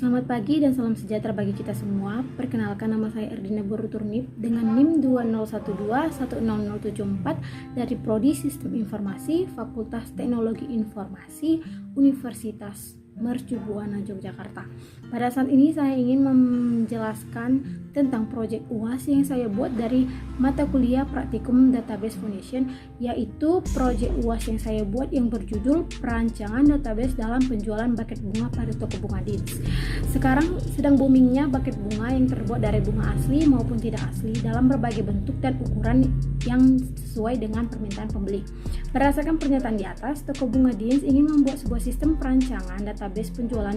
Selamat pagi dan salam sejahtera bagi kita semua. Perkenalkan, nama saya Erdina Boruturnip dengan NIM 2012100074 dari Prodi Sistem Informasi Fakultas Teknologi Informasi Universitas Mercu Buana Yogyakarta. Pada saat ini saya ingin menjelaskan tentang proyek UAS yang saya buat dari mata kuliah Praktikum Database Foundation, yaitu proyek UAS yang saya buat yang berjudul Perancangan Database dalam Penjualan Buket Bunga pada Toko Bunga Deans. Sekarang sedang boomingnya buket bunga yang terbuat dari bunga asli maupun tidak asli dalam berbagai bentuk dan ukuran yang sesuai dengan permintaan pembeli. Berdasarkan pernyataan di atas, Toko Bunga Deans ingin membuat sebuah sistem perancangan database penjualan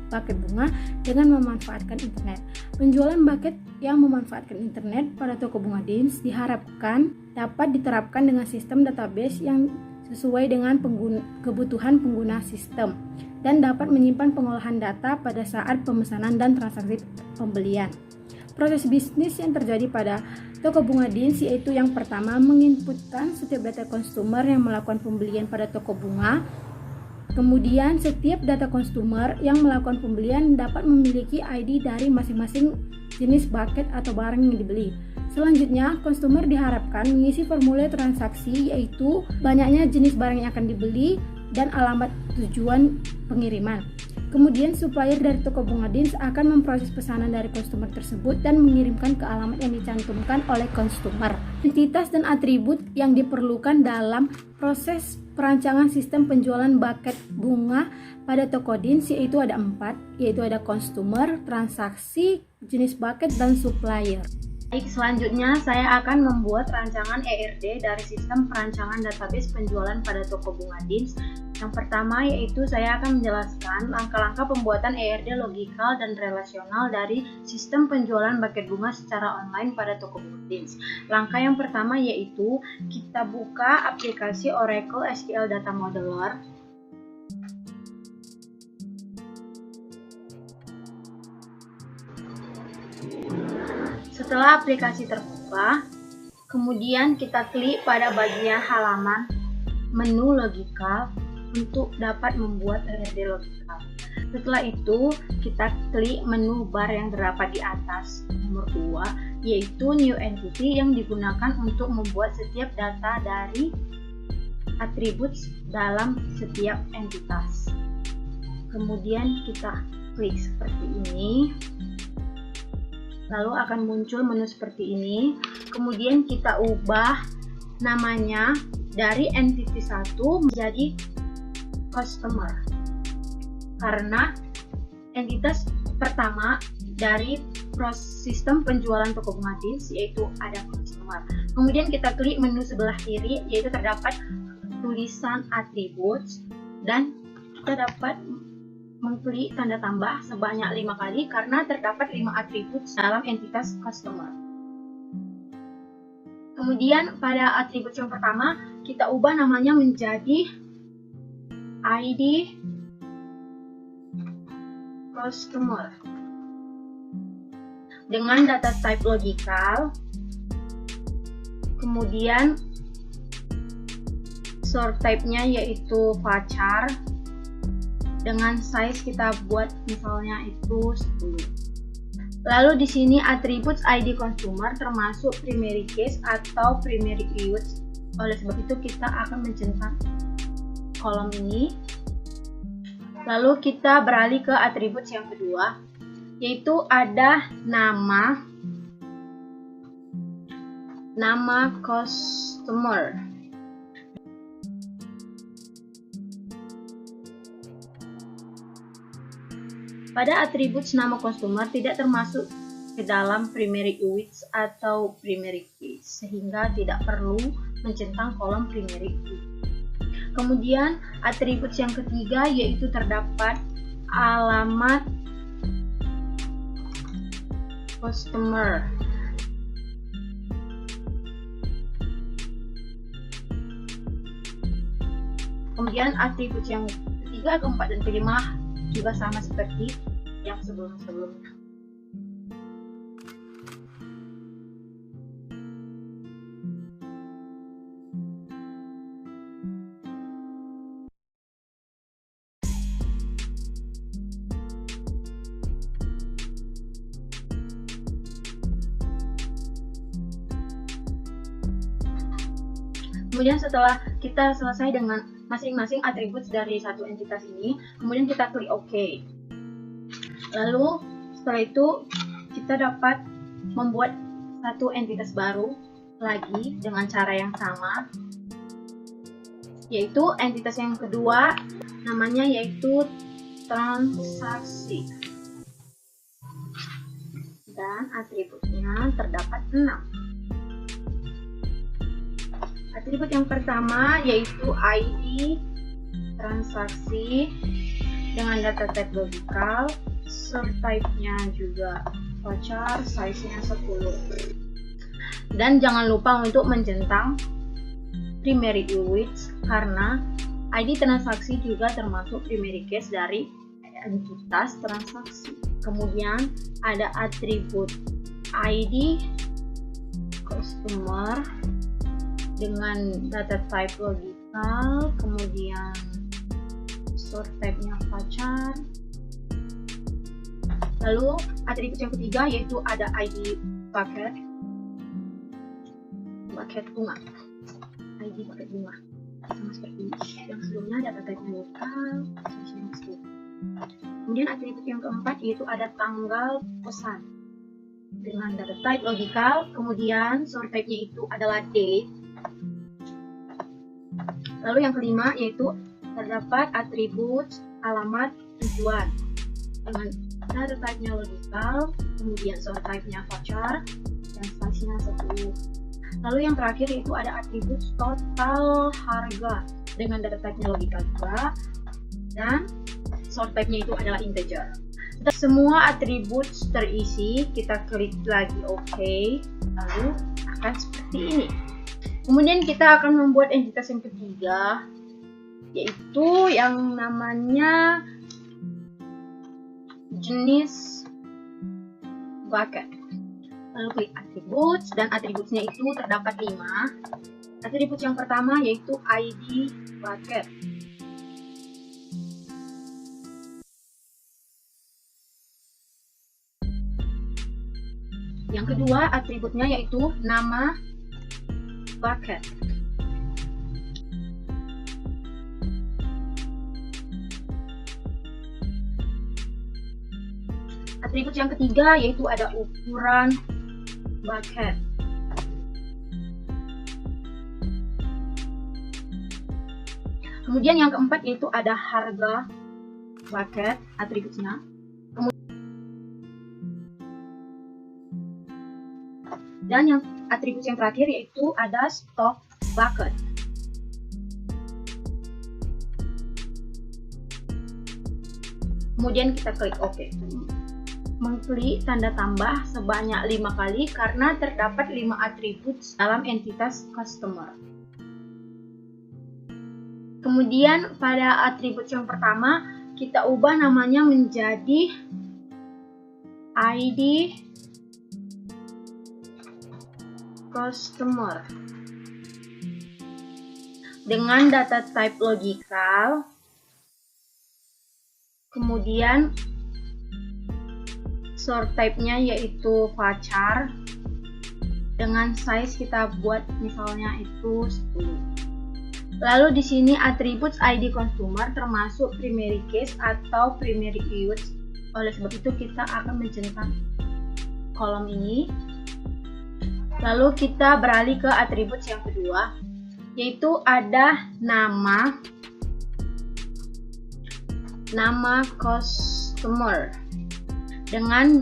buket bunga dengan memanfaatkan internet. Penjualan buket yang memanfaatkan internet pada Toko Bunga Deans diharapkan dapat diterapkan dengan sistem database yang sesuai dengan kebutuhan pengguna sistem dan dapat menyimpan pengolahan data pada saat pemesanan dan transaksi pembelian. Proses bisnis yang terjadi pada Toko Bunga Deans yaitu yang pertama, menginputkan setiap data konsumer yang melakukan pembelian pada toko bunga. Kemudian setiap data konsumer yang melakukan pembelian dapat memiliki ID dari masing-masing jenis buket atau barang yang dibeli. Selanjutnya, konsumer diharapkan mengisi formulir transaksi yaitu banyaknya jenis barang yang akan dibeli dan alamat tujuan pengiriman. Kemudian supplier dari Toko Bunga Deans akan memproses pesanan dari konsumer tersebut dan mengirimkan ke alamat yang dicantumkan oleh konsumer. Entitas dan atribut yang diperlukan dalam proses perancangan sistem penjualan buket bunga pada Toko Deans yaitu ada 4, yaitu ada konsumer, transaksi, jenis buket, dan supplier. Baik, selanjutnya saya akan membuat rancangan ERD dari sistem perancangan database penjualan pada Toko Bunga Deans. Yang pertama yaitu saya akan menjelaskan langkah-langkah pembuatan ERD logikal dan relasional dari sistem penjualan buket bunga secara online pada Toko Bunga Deans. Langkah yang pertama yaitu kita buka aplikasi Oracle SQL Data Modeler. Setelah aplikasi terbuka, kemudian kita klik pada bagian halaman menu logikal untuk dapat membuat ERD logikal. Setelah itu, kita klik menu bar yang terdapat di atas nomor 2, yaitu New Entity yang digunakan untuk membuat setiap data dari atribut dalam setiap entitas. Kemudian kita klik seperti ini. Lalu akan muncul menu seperti ini. Kemudian kita ubah namanya dari entity 1 menjadi customer. Karena entitas pertama dari sistem penjualan Toko Bunga Deans yaitu ada customer. Kemudian kita klik menu sebelah kiri yaitu terdapat tulisan attributes dan kita dapat mengklik tanda tambah sebanyak 5 kali karena terdapat 5 atribut dalam entitas customer. Kemudian pada atribut yang pertama kita ubah namanya menjadi ID customer dengan data type logikal. Kemudian sort type-nya yaitu varchar. Dengan size kita buat misalnya itu 10. Lalu di sini atribut ID consumer termasuk primary case atau primary use. Oleh sebab itu kita akan mencentang kolom ini. Lalu kita beralih ke atribut yang kedua, yaitu ada nama customer. Pada atribut nama customer tidak termasuk ke dalam primary use atau primary case, sehingga tidak perlu mencentang kolom primary use. Kemudian atribut yang ketiga yaitu terdapat alamat customer. Kemudian atribut yang ketiga, keempat, dan kelima juga sama seperti yang sebelum-sebelumnya. Kemudian setelah kita selesai dengan masing-masing atribut dari satu entitas ini, kemudian kita klik OK. Lalu setelah itu kita dapat membuat satu entitas baru lagi dengan cara yang sama, yaitu entitas yang kedua, namanya yaitu transaksi, dan atributnya terdapat 6. Atribut yang pertama yaitu ID transaksi dengan data type logical, sort type-nya juga voucher, size-nya 10. Dan jangan lupa untuk mencentang primary UIDs karena ID transaksi juga termasuk primary case dari entitas transaksi. Kemudian ada atribut ID customer dengan data type logical, kemudian sort type-nya voucher. Lalu atribut yang ketiga yaitu ada ID bucket bunga, ID bucket bunga, sama seperti yang sebelumnya, data type-nya lokal, size-nya 10. Kemudian atribut yang keempat yaitu ada tanggal pesan dengan data type logical, kemudian sort type-nya itu adalah date. Lalu yang kelima yaitu terdapat atribut alamat tujuan dengan data type-nya logical, kemudian sort type-nya voucher, dan size-nya 10. Lalu yang terakhir yaitu ada atribut total harga dengan data type-nya logical juga, dan sort type-nya itu adalah integer. Setelah semua atribut terisi, kita klik lagi OK, lalu akan seperti ini. Kemudian kita akan membuat entitas yang ketiga, yaitu yang namanya jenis bucket. Lalu klik atribut, dan atributnya itu terdapat 5. Atribut yang pertama yaitu ID bucket. Yang kedua atributnya yaitu nama bucket. Atribut yang ketiga yaitu ada ukuran bucket. Kemudian yang keempat yaitu ada harga bucket atributnya. Dan yang atribut yang terakhir yaitu ada stock bucket. Kemudian kita klik OK. Mengklik tanda tambah sebanyak 5 kali karena terdapat 5 atribut dalam entitas customer. Kemudian pada atribut yang pertama kita ubah namanya menjadi ID customer dengan data type logical, kemudian sort type-nya yaitu voucher, dengan size kita buat misalnya itu 10. Lalu di sini atribut ID consumer termasuk primary case atau primary use. Oleh sebab itu kita akan mencentang kolom ini. Lalu kita beralih ke atribut yang kedua, yaitu ada nama customer dengan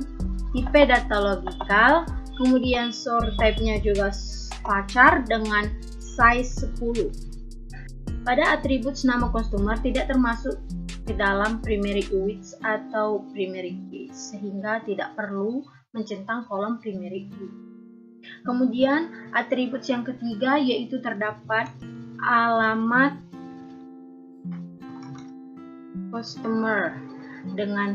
tipe data logical, kemudian sort type-nya juga voucher dengan size 10. Pada atribut nama customer tidak termasuk ke dalam primary UIDs atau primary case, sehingga tidak perlu mencentang kolom primary UIDs. Kemudian atribut yang ketiga yaitu terdapat alamat customer dengan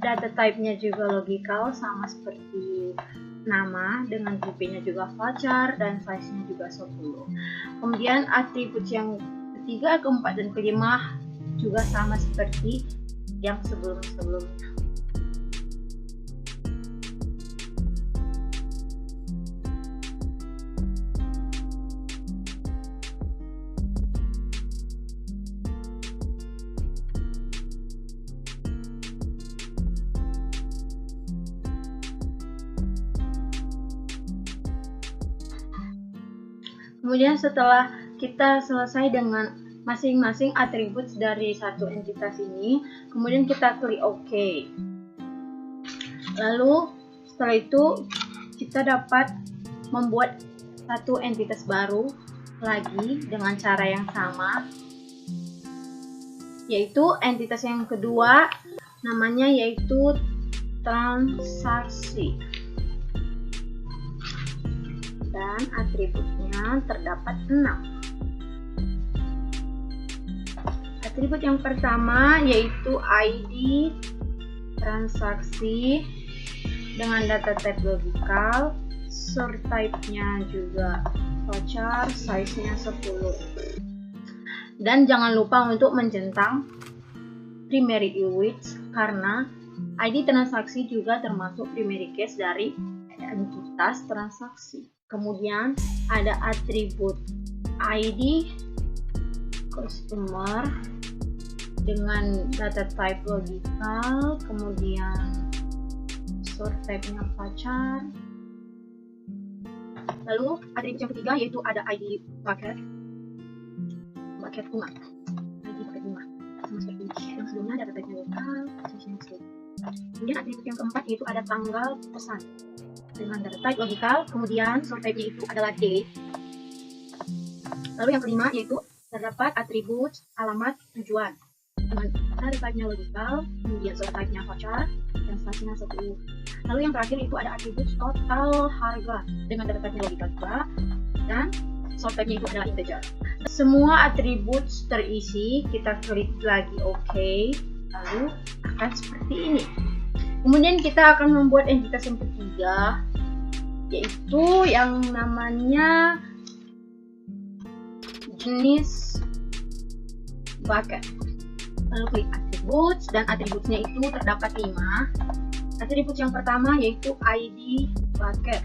data type-nya juga logical sama seperti nama, dengan tipenya juga voucher dan size-nya juga 10. Kemudian atribut yang ketiga, keempat, dan kelima juga sama seperti yang sebelum-sebelumnya. Kemudian setelah kita selesai dengan masing-masing atribut dari satu entitas ini, kemudian kita klik OK. Lalu setelah itu kita dapat membuat satu entitas baru lagi dengan cara yang sama, yaitu entitas yang kedua namanya yaitu transaksi, dan atributnya terdapat 6. Atribut yang pertama yaitu ID transaksi dengan data type logical, sort type-nya juga voucher, size-nya 10. Dan jangan lupa untuk mencentang primary keyword karena ID transaksi juga termasuk primary keys dari entitas transaksi. Kemudian ada atribut ID customer dengan data type logical, kemudian sort type-nya voucher. Lalu atribut yang ketiga yaitu ada ID bucket bunga, ID bucket bunga sama seperti ini. Yang sebelumnya data type-nya lokal, kemudian atribut yang keempat yaitu ada tanggal pesan dengan data type logical, kemudian sort type-nya itu adalah date. Lalu yang kelima yaitu terdapat atribut alamat tujuan dengan data type-nya logical, kemudian sort type-nya voucher, dan size-nya 10. Lalu yang terakhir itu ada atribut total harga dengan data type-nya logical juga, dan sort type-nya itu adalah integer. Semua atribut terisi, kita klik lagi OK, lalu akan seperti ini. Kemudian kita akan membuat entitas yang ketiga, yaitu yang namanya jenis bucket. Lalu klik atribut, dan atributnya itu terdapat 5. Atribut yang pertama yaitu ID bucket.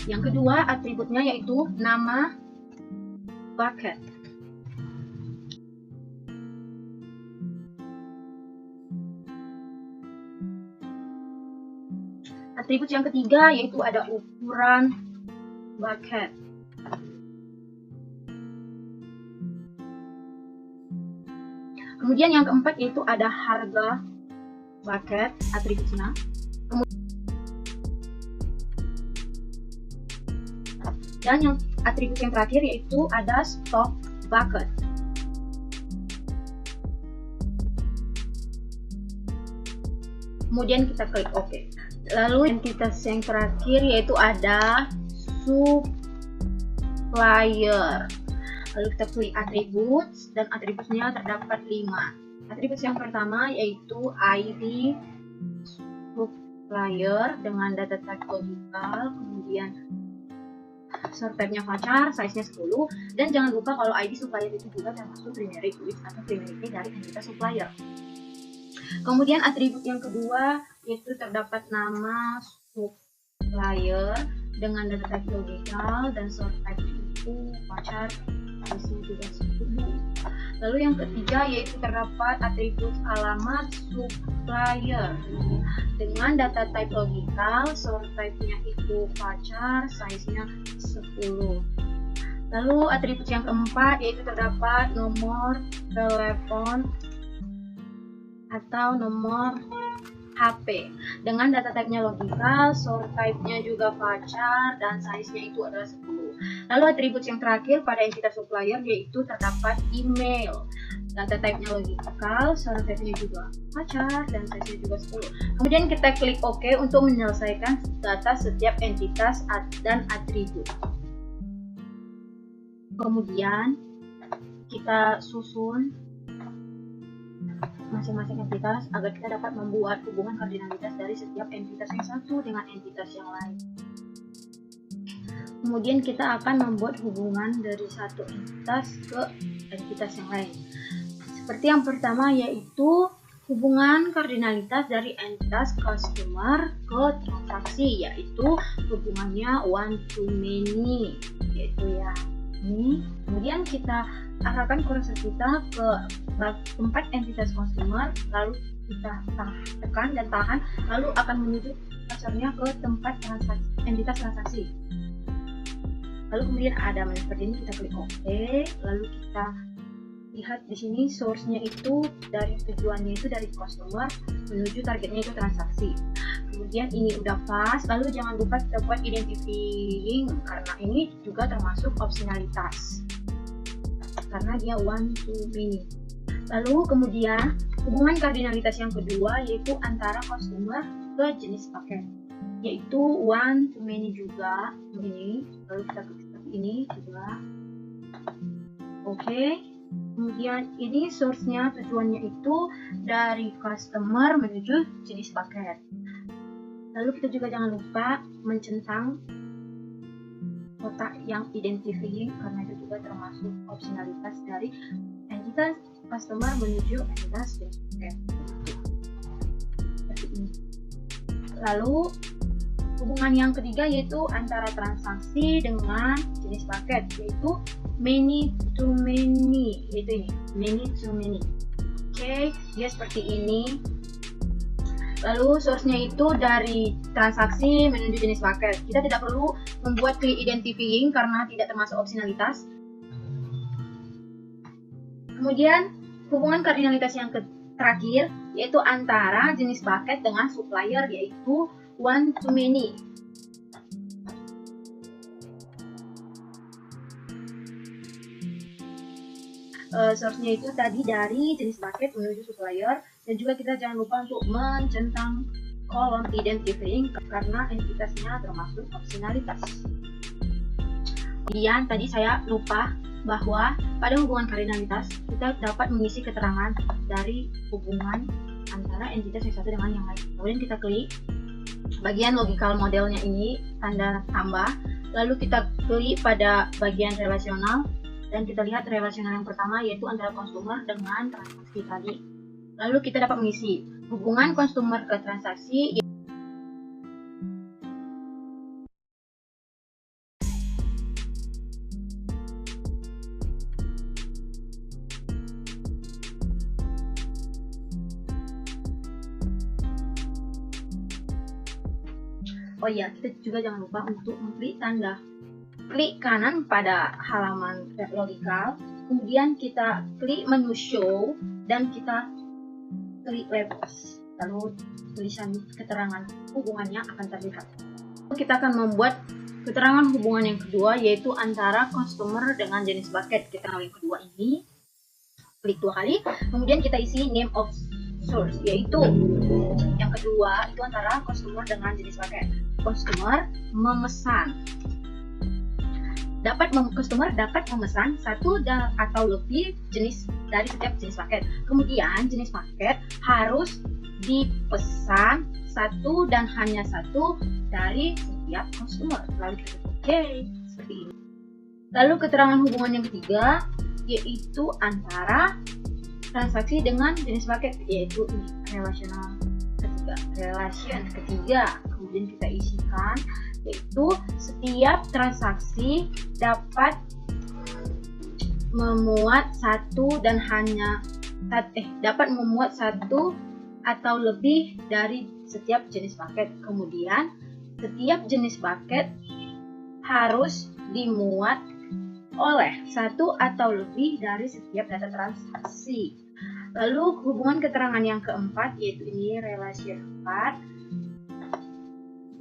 Yang kedua atributnya yaitu nama bucket. Atribut yang ketiga yaitu ada ukuran bucket. Kemudian yang keempat yaitu ada harga bucket atributnya. Dan yang atribut yang terakhir yaitu ada stock bucket. Kemudian kita klik OK. Lalu entitas yang terakhir yaitu ada supplier. Lalu kita klik atribut, dan atributnya terdapat 5. Atribut yang pertama yaitu ID supplier dengan data type logical, kemudian sort type-nya voucher, size-nya 10, dan jangan lupa kalau ID supplier itu juga termasuk primary keyword atau primary key dari entitas supplier. Kemudian atribut yang kedua yaitu terdapat nama supplier dengan data type logical dan sort type itu voucher, size-nya juga 10. Lalu yang ketiga yaitu terdapat atribut alamat supplier dengan data type logical, sort type-nya itu voucher, size-nya 10. Lalu atribut yang keempat yaitu terdapat nomor telepon atau nomor HP dengan data type-nya logical, sort type-nya juga voucher, dan size-nya itu adalah 10. Lalu atribut yang terakhir pada entitas supplier yaitu terdapat email, data type-nya logical, sort type-nya juga voucher, dan size-nya juga 10. Kemudian kita klik OK untuk menyelesaikan data setiap entitas dan atribut. Kemudian kita susun masing-masing entitas agar kita dapat membuat hubungan kardinalitas dari setiap entitas yang satu dengan entitas yang lain. Kemudian kita akan membuat hubungan dari satu entitas ke entitas yang lain. Seperti yang pertama yaitu hubungan kardinalitas dari entitas customer ke transaksi, yaitu hubungannya one to many, yaitu ya ini. Kemudian kita arahkan kursor kita ke tempat entitas customer, lalu kita tekan dan tahan, lalu akan menuju kursornya ke tempat transaksi, entitas transaksi. Lalu kemudian ada menu seperti ini, kita klik OK, lalu kita lihat di sini source-nya itu dari tujuannya itu dari customer menuju targetnya itu transaksi. Kemudian ini udah pas, lalu jangan lupa kita buat identifying karena ini juga termasuk opsionalitas karena dia one to many. Lalu kemudian hubungan kardinalitas yang kedua yaitu antara customer ke jenis paket, yaitu one to many juga ini. Lalu kita klik seperti ini juga. Oke. Kemudian ini source-nya tujuannya itu dari customer menuju jenis paket. Lalu kita juga jangan lupa mencentang kotak yang identifying karena itu juga termasuk opsionalitas dari entitas customer menuju entitas jenis paket. Seperti ini. Lalu hubungan yang ketiga yaitu antara transaksi dengan jenis paket, yaitu many to many, yaitu ini many to many. Oke, dia seperti ini. Lalu source-nya itu dari transaksi menuju jenis paket. Kita tidak perlu membuat key identifying karena tidak termasuk opsionalitas. Kemudian hubungan kardinalitas yang terakhir yaitu antara jenis paket dengan supplier, yaitu one to many. Source-nya itu tadi dari jenis paket menuju supplier, dan juga kita jangan lupa untuk mencentang kolom identifying karena entitasnya termasuk opsionalitas. Kemudian tadi saya lupa bahwa pada hubungan kardinalitas kita dapat mengisi keterangan dari hubungan antara entitas yang satu dengan yang lain. Kemudian kita klik bagian logical modelnya ini, tanda tambah, lalu kita klik pada bagian relasional dan kita lihat relasional yang pertama yaitu antara consumer dengan transaksi tadi. Lalu kita dapat mengisi hubungan consumer ke transaksi. Oh iya, kita juga jangan lupa untuk mengklik tanda klik kanan pada halaman logical, kemudian kita klik menu show dan kita klik labels, lalu tulisan keterangan hubungannya akan terlihat. Kita akan membuat keterangan hubungan yang kedua yaitu antara customer dengan jenis paket. Kita yang kedua ini klik 2 kali, kemudian kita isi name of source, yaitu yang kedua itu antara customer dengan jenis paket. Customer memesan, customer dapat memesan satu atau lebih jenis dari setiap jenis paket. Kemudian jenis paket harus dipesan satu dan hanya satu dari setiap customer. Lalu kita oke, seperti ini. Lalu keterangan hubungan yang ketiga yaitu antara transaksi dengan jenis paket, yaitu ini relational ketiga, relation ketiga. Kemudian kita isikan yaitu setiap transaksi dapat memuat satu dan hanya dapat memuat satu atau lebih dari setiap jenis paket. Kemudian setiap jenis paket harus dimuat oleh satu atau lebih dari setiap data transaksi. Lalu hubungan keterangan yang keempat yaitu ini relation 4.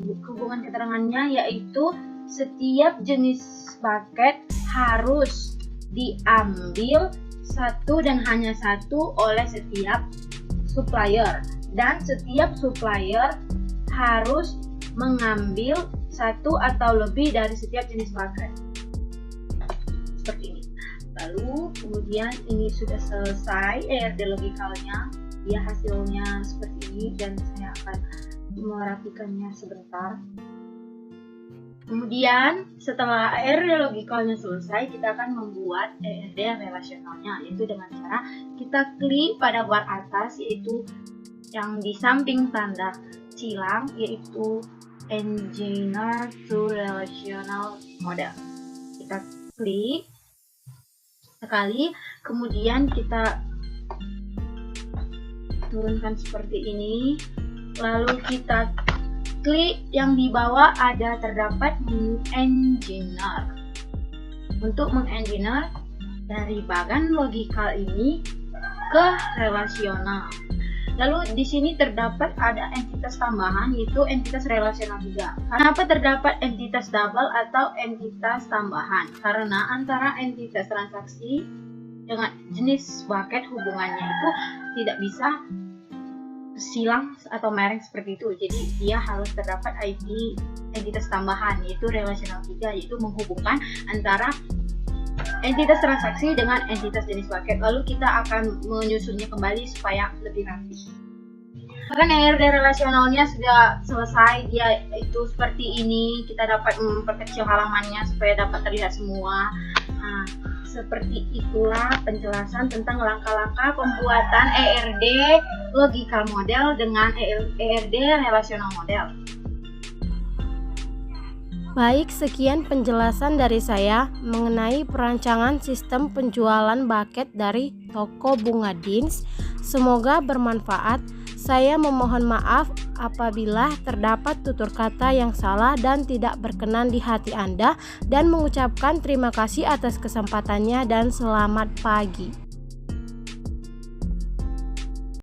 Hubungan keterangannya yaitu setiap jenis paket harus diambil satu dan hanya satu oleh setiap supplier, dan setiap supplier harus mengambil satu atau lebih dari setiap jenis paket. Seperti ini. Lalu kemudian ini sudah selesai logicalnya, ya hasilnya seperti ini, dan saya akan merapikannya sebentar. Kemudian setelah logicalnya selesai, kita akan membuat relasionalnya, yaitu dengan cara kita klik pada bar atas, yaitu yang di samping tanda silang, yaitu Engineer to Relational Model. Kita klik sekali, kemudian kita turunkan seperti ini. Lalu kita klik yang di bawah ada terdapat menu engineer. Untuk mengengineer dari bagan logikal ini ke relasional. Lalu di sini terdapat ada entitas tambahan, yaitu entitas relasional juga. Kenapa terdapat entitas double atau entitas tambahan? Karena antara entitas transaksi dengan jenis bucket hubungannya itu tidak bisa silang atau mereng seperti itu. Jadi dia harus terdapat ID entitas tambahan, yaitu relasional 3, yaitu menghubungkan antara entitas transaksi dengan entitas jenis bucket. Lalu kita akan menyusunnya kembali supaya lebih rapi. Bahkan ERD relasionalnya sudah selesai, dia itu seperti ini. Kita dapat memperkecil halamannya supaya dapat terlihat semua. Nah, seperti itulah penjelasan tentang langkah-langkah pembuatan ERD logical model dengan ERD relational model. Baik, sekian penjelasan dari saya mengenai perancangan sistem penjualan bucket dari toko Bunga Deans. Semoga bermanfaat. Saya memohon maaf apabila terdapat tutur kata yang salah dan tidak berkenan di hati Anda, dan mengucapkan terima kasih atas kesempatannya dan selamat pagi.